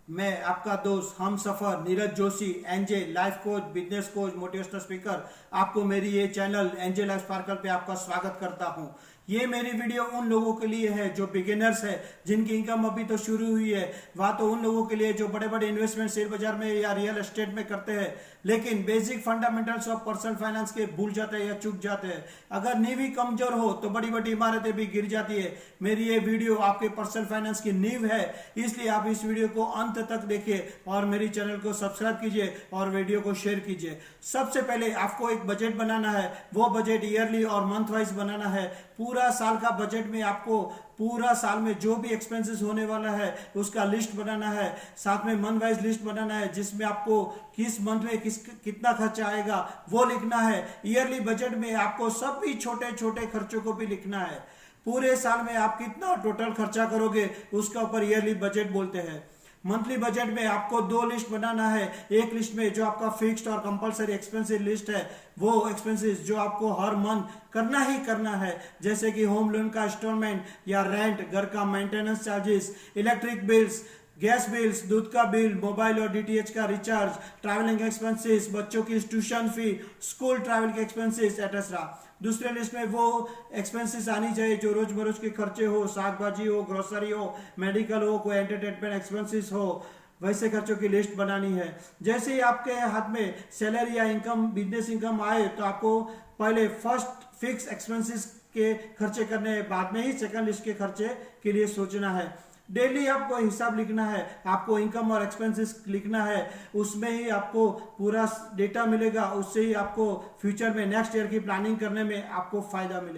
मैं आपका दोस्त हम सफर Neeraj Joshi NJ life coach business coach motivational speaker आपको मेरी ये चैनल एनजे लाइफ स्पार्कल पे आपका स्वागत करता हूं। ये मेरी वीडियो उन लोगों के लिए है जो बिगिनर्स है, जिनकी इनकम अभी तो शुरू हुई है। वह तो उन लोगों के लिए जो बड़े बड़े इन्वेस्टमेंट शेयर बाजार में या रियल एस्टेट में करते हैं, लेकिन basic fundamentals of personal finance के भूल जाते हैं या चूक जाते हैं। अगर नींव ही कमजोर हो तो बड़ी बड़ी इमारतें भी गिर जाती है। मेरी ये वीडियो आपके पर्सनल फाइनेंस की नींव है, इसलिए आप इस वीडियो को अंत तक देखिए और मेरी चैनल को सब्सक्राइब कीजिए और वीडियो को शेयर कीजिए। सबसे पहले आपको एक बजट बनाना है। वो बजट ईयरली और मंथ वाइज बनाना है। पूरा साल का बजट में आपको पूरा साल में जो भी एक्सपेंसेस होने वाला है उसका लिस्ट बनाना है। साथ में मंथ वाइज लिस्ट बनाना है, जिसमें आपको किस मंथ में कितना खर्चा आएगा वो लिखना है। ईयरली बजट में आपको सभी छोटे छोटे खर्चों को भी लिखना है। पूरे साल में आप कितना टोटल खर्चा करोगे उसका ऊपर ईयरली बजट बोलते हैं। मंथली बजट में आपको दो लिस्ट बनाना है। एक लिस्ट में जो आपका फिक्स्ड और कंपलसरी एक्सपेंसिव लिस्ट है, वो एक्सपेंसेस जो आपको हर मंथ करना ही करना है, जैसे कि होम लोन का इंस्टॉलमेंट या रेंट, घर का maintenance charges, electric bills, gas bills, दूध का बिल, मोबाइल और डीटीएच का रिचार्ज, ट्रैवलिंग एक्सपेंसेस, बच्चों की ट्यूशन फी, स्कूल ट्रैवल के एक्सपेंसेस एटसेट्रा। दूसरे लिस्ट में वो एक्सपेंसेस आनी चाहिए जो रोज बरोज के खर्चे हो, साग भाजी हो, ग्रोसरी हो, मेडिकल हो, कोई एंटरटेनमेंट एक्सपेंसेस हो, वैसे खर्चों की लिस्ट बनानी है। जैसे ही आपके हाथ में सैलरी या इनकम, बिजनेस इनकम आए तो आपको पहले फर्स्ट फिक्स एक्सपेंसेस के खर्चे करने हैं, बाद में ही सेकंड लिस्ट के खर्चे के लिए सोचना है। डेली आपको हिसाब लिखना है, आपको इनकम और एक्सपेंसेस लिखना है, उसमें ही आपको पूरा डेटा मिलेगा। उससे ही आपको फ्यूचर में नेक्स्ट ईयर की प्लानिंग करने में आपको फायदा मिलेगा।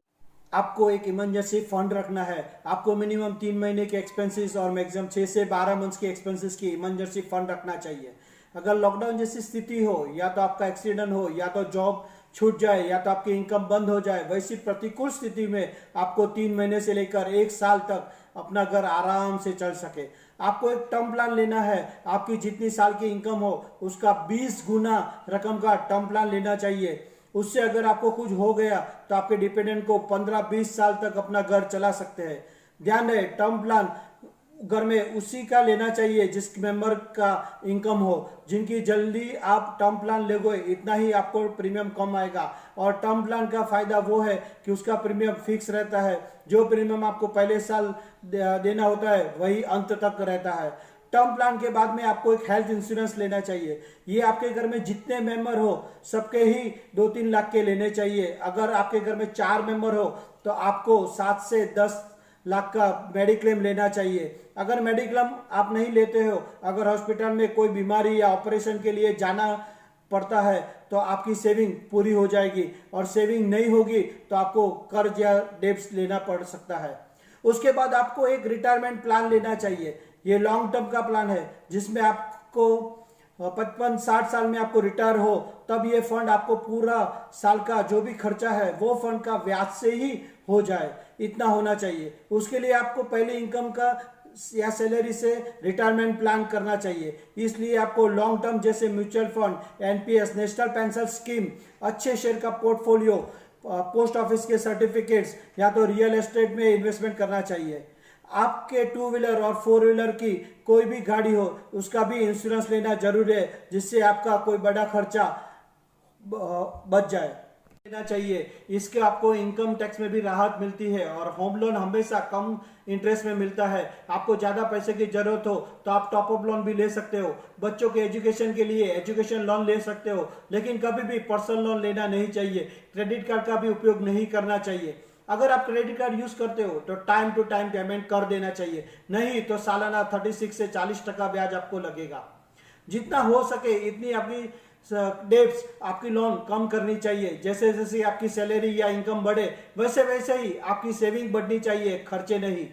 आपको एक इमरजेंसी फंड रखना है। आपको मिनिमम 3 महीने के एक्सपेंसेस और मैक्सिमम 6 से 12 मंथ्स के एक्सपेंसेस की इमरजेंसी फंड रखना चाहिए। अगर लॉकडाउन जैसी स्थिति हो, या तो आपका एक्सीडेंट हो, या तो जॉब छूट जाए, या तो आपकी इनकम बंद हो जाए, वैसी प्रतिकूल स्थिति में आपको 3 महीने से लेकर 1 साल तक अपना घर आराम से चल सके, आपको एक टर्म प्लान लेना है। आपकी जितनी साल की इनकम हो उसका 20 गुना रकम का टर्म प्लान लेना चाहिए। उससे अगर आपको कुछ हो गया तो आपके डिपेंडेंट को 15-20 साल तक अपना घर चला सकते हैं। ध्यान रहे, टर्म प्लान घर में उसी का लेना चाहिए जिस मेंबर का इनकम हो। जिनकी जल्दी आप टर्म प्लान लोगे इतना ही आपको प्रीमियम कम आएगा। और टर्म प्लान का फायदा वो है कि उसका प्रीमियम फिक्स रहता है। जो प्रीमियम आपको पहले साल देना होता है वही अंत तक रहता है। टर्म प्लान के बाद में आपको एक हेल्थ इंश्योरेंस लेना चाहिए। ये आपके घर में जितने मेंबर हो सबके ही 2-3 लाख के लेने चाहिए। अगर आपके घर में 4 मेंबर हो तो आपको 7 से 10 लाख का मेडिक्लेम लेना चाहिए। अगर मेडिक्लेम आप नहीं लेते हो, अगर हॉस्पिटल में कोई बीमारी या ऑपरेशन के लिए जाना पड़ता है तो आपकी सेविंग पूरी हो जाएगी। और सेविंग नहीं होगी तो आपको कर्ज या डेब्ट लेना पड़ सकता है। उसके बाद आपको एक रिटायरमेंट प्लान लेना चाहिए। ये लॉन्ग टर्म का प्लान है, जिसमें आपको 55-60 साल में आपको रिटायर हो तब ये फंड आपको पूरा साल का जो भी खर्चा है वो फंड का ब्याज से ही हो जाए, इतना होना चाहिए। उसके लिए आपको पहले इनकम का या सैलरी से रिटायरमेंट प्लान करना चाहिए। इसलिए आपको लॉन्ग टर्म जैसे mutual fund, NPS, national pension scheme, अच्छे शेयर का पोर्टफोलियो, पोस्ट ऑफिस के सर्टिफिकेट्स या तो रियल एस्टेट में इन्वेस्टमेंट करना चाहिए। आपके 2 व्हीलर और 4 व्हीलर की कोई भी गाड़ी हो उसका भी इंश्योरेंस लेना जरूरी है, जिससे आपका कोई बड़ा खर्चा बच जाए, लेना चाहिए। इसके आपको इनकम टैक्स में भी राहत मिलती है और होम लोन हमेशा कम इंटरेस्ट में मिलता है। आपको ज्यादा पैसे की जरूरत हो तो आप टॉप अप लोन भी ले सकते हो। बच्चों के एजुकेशन के लिए एजुकेशन लोन ले सकते हो, लेकिन कभी भी पर्सनल लोन लेना नहीं चाहिए। क्रेडिट कार्ड का भी उपयोग नहीं करना चाहिए। अगर आप क्रेडिट कार्ड यूज करते हो तो टाइम टू टाइम पेमेंट कर देना चाहिए, नहीं तो सालाना 36 से 40% ब्याज आपको लगेगा। जितना हो सके इतनी आपकी डेब्ट्स, आपकी लोन कम करनी चाहिए। जैसे जैसे आपकी सैलरी या इनकम बढ़े वैसे वैसे ही आपकी सेविंग बढ़नी चाहिए, खर्चे नहीं।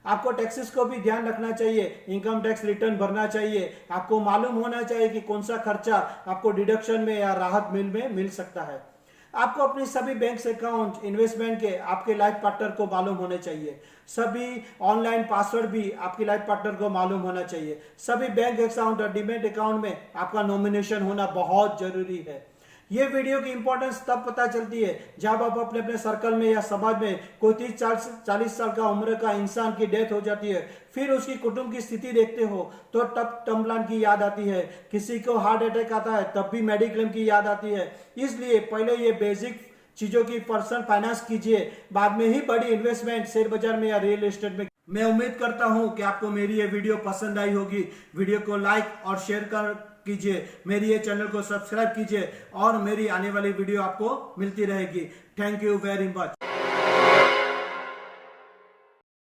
आपको टैक्सेस को भी ध्यान रखना चाहिए, इनकम टैक्स रिटर्न भरना चाहिए। आपको मालूम होना चाहिए कि कौन सा खर्चा आपको डिडक्शन में या राहत मिल सकता है। आपको अपनी सभी बैंक अकाउंट, इन्वेस्टमेंट के आपके लाइफ पार्टनर को मालूम होने चाहिए। सभी ऑनलाइन पासवर्ड भी आपकी लाइफ पार्टनर को मालूम होना चाहिए। सभी बैंक अकाउंट और डीमैट अकाउंट में आपका नॉमिनेशन होना बहुत जरूरी है। ये वीडियो की इंपॉर्टेंस तब पता चलती है जब आप अपने अपने सर्कल में या समाज में कोई 30-40 साल का उम्र का इंसान की डेथ हो जाती है, फिर उसकी कुटुंब की स्थिति देखते हो तो तब टर्म प्लान की याद आती है। किसी को हार्ट अटैक आता है तब भी मेडिक्लेम की याद आती है। इसलिए पहले ये बेसिक चीजों की पर्सनल फाइनेंस कीजिए, बाद में ही बड़ी इन्वेस्टमेंट शेयर बाजार में या रियल एस्टेट में। मैं उम्मीद करता हूं कि आपको मेरी ये वीडियो पसंद आई होगी। वीडियो को लाइक और शेयर कीजिए, मेरी ये चैनल को सब्सक्राइब कीजिए और मेरी आने वाली वीडियो आपको मिलती रहेगी। Thank you very much.